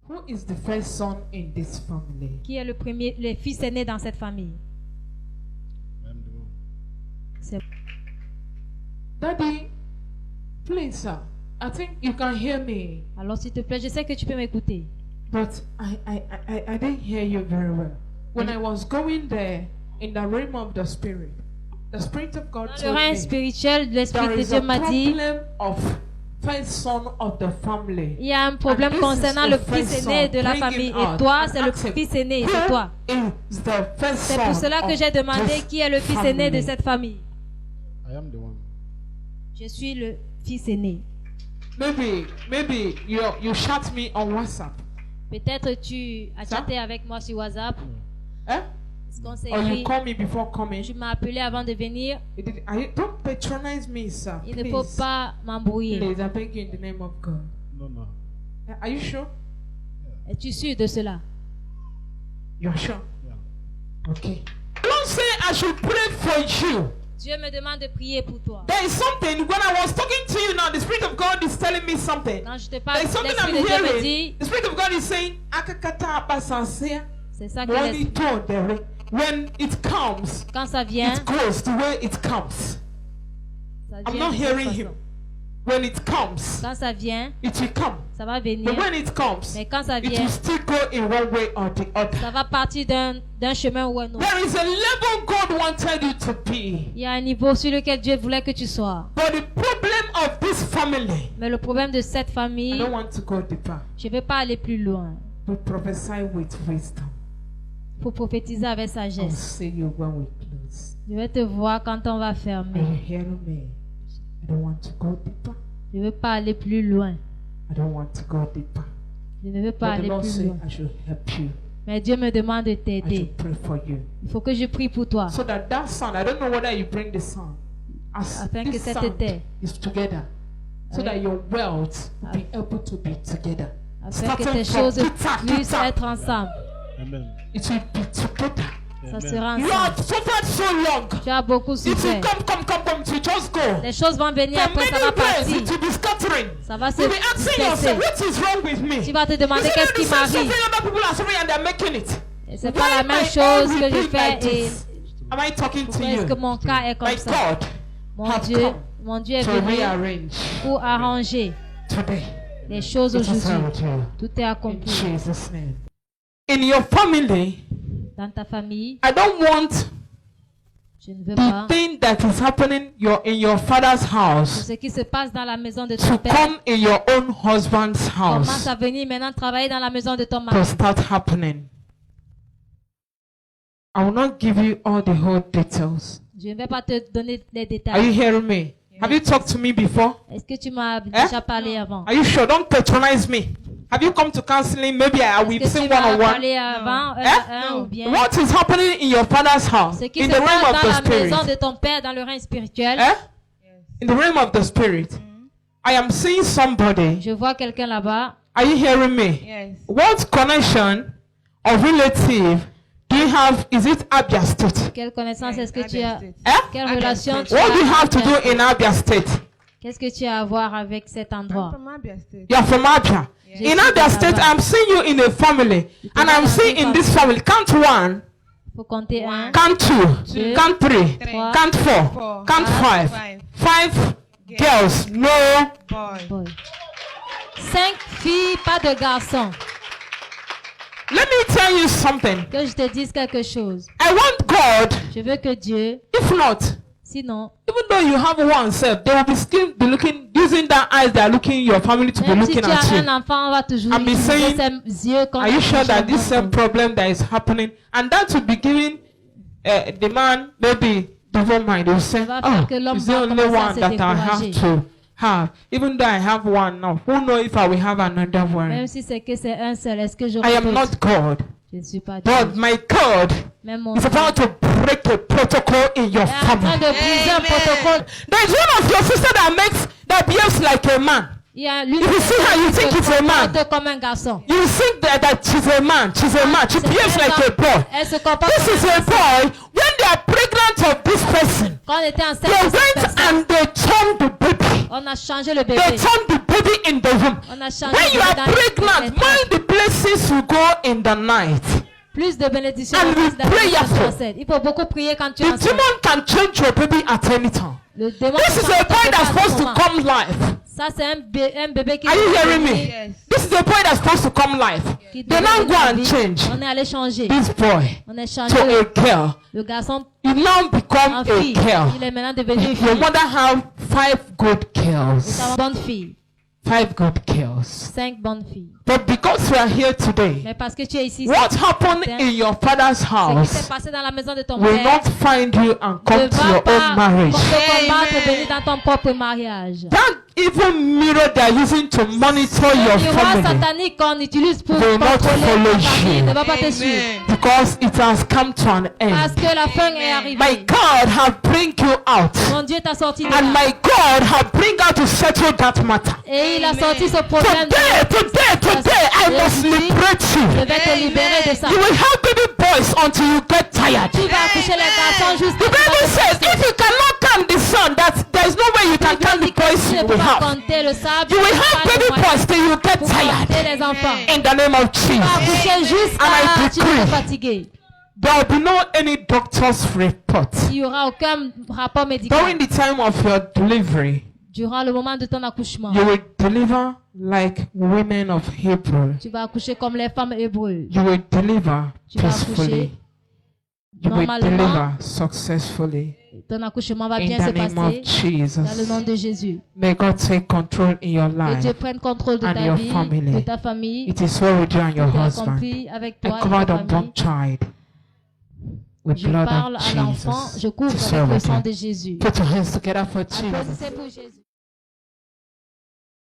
Who is the first son in this family? Qui est le fils aîné dans cette famille? C'est... Daddy, please, sir. I think you can hear me. Alors, s'il te plaît, je sais que tu peux m'écouter. But I didn't hear you very well. When I was going there in the realm of the spirit of God Dans le told règne me spirituel, l'Esprit there de is Dieu a m'a dit, problem of first son of the family. il y a un problème And this concernant is le the fils first aîné son. de la Bring famille. him Et out toi, and c'est le ask him, fils aîné, who c'est toi. is the first C'est pour son cela que of j'ai demandé this qui est le fils aîné de family? cette famille. I am the one. Je suis le fils aîné. Maybe you chat me on WhatsApp. Peut-être tu as Ça? chatté avec moi sur WhatsApp. Eh? Est-ce qu'on s'est Or you écrit? call me before coming. Tu m'as appelé avant de venir. Don't patronize me, sir. Il ne faut Please. pas m'embrouiller. Please, I beg you in the name of God. No. Are you sure? Es-tu sûr de cela? You're sure? Yeah. Okay. Don't say I should pray for you. Dieu me demande de prier pour toi. There is something, when I was talking to you now, the Spirit of God is telling me something. Quand je te There parle, is something I'm l'Esprit de Dieu me hearing. dit, The Spirit of God is saying, Akakata abasansia. c'est ça que l'Esprit... When it comes, Quand ça vient, it goes the way it comes. ça I'm vient not de cette hearing façon. him. When it comes, Quand ça vient, it will come. ça va venir. But when it comes, Mais quand ça it vient, will still go in one way or the other. ça va partir d'un chemin ou un autre. There is a level God wanted you to be. Il y a un niveau sur lequel Dieu voulait que tu sois. But the problem of this family, Mais le problème de cette I famille, don't want to go deeper. je ne vais pas aller plus loin. We prophesy with wisdom. Il faut prophétiser avec I'll sagesse. see you when we close. Je vais te voir quand on va Are you fermer. hearing me? I don't want to go deeper. Je ne veux pas aller plus loin. I don't want to go deeper. Je ne veux pas But the aller Lord plus said loin. I should help you. Mais Dieu me demande de I t'aider. should pray for you. Il faut que je prie pour toi. So that son, I don't know whether you bring the son. As Afin que this cette son terre, is together. So that your wealth will be able to be together. afin que Starting tes from choses Peter, puissent Peter. être ensemble. Amen. It will be together. Ça Amen. sera You ensemble. have suffered so long. Tu as beaucoup It will souffert. come, to just go. Les choses vont venir For après, ça many va days, partir. it will be scattering. Ça va se You'll be asking yourself, disperser. what is wrong with me? Tu vas te You demander see, qu'est-ce the qui same m'arrive. suffering other people are suffering and they're making it. Et c'est Why pas la même my chose own que je will be fais like et this? Am I talking to pourquoi est-ce que you? mon cas est My comme ça? God Mon Dieu est to venu rearrange pour arranger today. les choses It is aujourd'hui. well with you. Tout est In accompli. Jesus' name. In your family, Dans ta famille, I don't want je ne veux the pas thing that is happening in your father's que house ce qui se passe dans la maison de to ton père come in your own husband's commence house à venir maintenant travailler dans la maison de ton to mari. start happening. I will not give you all the whole details. Je ne vais pas te donner les Are you détails. hearing me? Have you talked to me before? Est-ce que tu m'as déjà parlé avant? Are you sure? Don't patronize me. Have you come to counseling? Maybe we've Est-ce que seen tu m'as one-on-one. parlé avant, Eh? ou bien What is happening in your father's house? ce qui In se the realm passe of dans the la spirit. maison de ton père dans le règne spirituel? Eh? In the realm of the spirit. I am seeing somebody. Je vois quelqu'un là-bas. Are you hearing me? Yes. What connection or relative do you have? Is it Abia State? Quelle connaissance Yes, est-ce que tu Abia as? State. Eh? Quelle Abia relation State. tu What do you as? have to do in Abia State? Qu'est-ce que tu as à voir avec cet endroit? From Abia State. You are from Abia. Je In suis Abia de State, là-bas. I'm seeing you in a family. And I'm seeing in this family, count one, Faut compter un, count two, Two. count three, trois, count four, Four. count five. Five. 5 girls, no. Boy. boy. 5 filles, pas de garçons. Let me tell you something. Que je te dise quelque chose. I want God, Je veux que Dieu, if not, sinon, even though you have one self, they will be still be looking, using that eyes they are looking your family to be même si looking tu at as you. un enfant, on va toujours I'm utiliser saying, ses yeux quand Are you sure that this same same problem that is happening, and that will be giving the man maybe the woman, they will say, va faire que oh, l'homme it's the va only commencer à one se that I have décourager. to have. Even though I have one now, who knows if I will have another one? Même si c'est que c'est un seul, est-ce que I j'aurai am d'autres? not God. Je ne suis pas Dieu. But my God Même mon is Dieu about to break a protocol in your est en train family. de briser un Amen. protocole. There's one of your sister that behaves like a man. Il y a l'une If you de see her, you tes think filles it's a se man. comporte comme un garçon. You think that she's a man. She's a man. She behaves like a boy. Elle se comporte This comme is un a garçon. boy. When they are pregnant of this person, Quand on était enceinte they de cette went personne, and they turned the baby. on a changé le They bébé. turned the baby in the room. On a changé When you de are dans pregnant, les mind the places you go in the night. Plus de bénédictions. And we pray for. Il faut beaucoup prier quand tu es The enceinte. demon can change your baby at any time. Le démon This is peut a changer boy ton that's bébé à supposed tout to moment. come live. Ça, c'est un bébé qui Are you hearing me? Yes. This is a boy that's supposed to come live. qui They devait now go venir à and vie. change On est allé changer. this boy On a to changé a girl. le garçon You now become en a fille. girl. Il est maintenant devenu une Your fille. mother have 5 good girls. C'est une bonne fille. 5 good girls. 5 bonnes filles. But because we are here today, Mais parce que tu es ici, what happened in your father's ce qui house s'est passé dans la maison de ton will père not find you and ne come to va your pas own marriage. te combattre Amen. venir dans ton propre mariage. That evil mirror they are using to monitor Le your miroir family, satanique qu'on utilise pour will not contrôler follow ta famille you. ne va pas te suivre. Amen. because it has come to an Parce end. que la fin est My arrivée. God have bring you out, Mon Dieu t'a sorti de and là. my God have bring out to settle that matter. Et il a sorti ce problème. Today, I must liberate Je you. vais te libérer de ça. You will have baby boys until you get tired. Tu vas accoucher les garçons jusqu'à The Bible says if you cannot count the sun, that there is no way you can count the boys tu ne you peux will pas have. compter le sable. You will tu ne peux have pas baby le boys till you get pour compter tired. les enfants. In the name of Tu vas Jesus. accoucher And I jusqu'à tu decree. es fatigué. There will be no any doctor's report. Il n'y aura aucun rapport médical. During the time of your delivery, Durant le moment de ton accouchement, you will deliver like women of Hebrew. tu vas accoucher comme les femmes hébreues. You will deliver Tu vas peacefully. accoucher You will normalement. deliver successfully. Ton accouchement va In bien the se name of passer dans le nom Jesus. de Jésus. May God take control in your Que Dieu life. prenne contrôle de and ta your vie, family. de ta famille, It is well with you and your qui est husband. accompli avec I toi et cover ta the unborn famille. child with Je blood parle of à l'enfant, Jesus. je couvre It is avec well le with sang you. de Jésus. Put your hands together for Jesus. Applaudissez pour Jésus.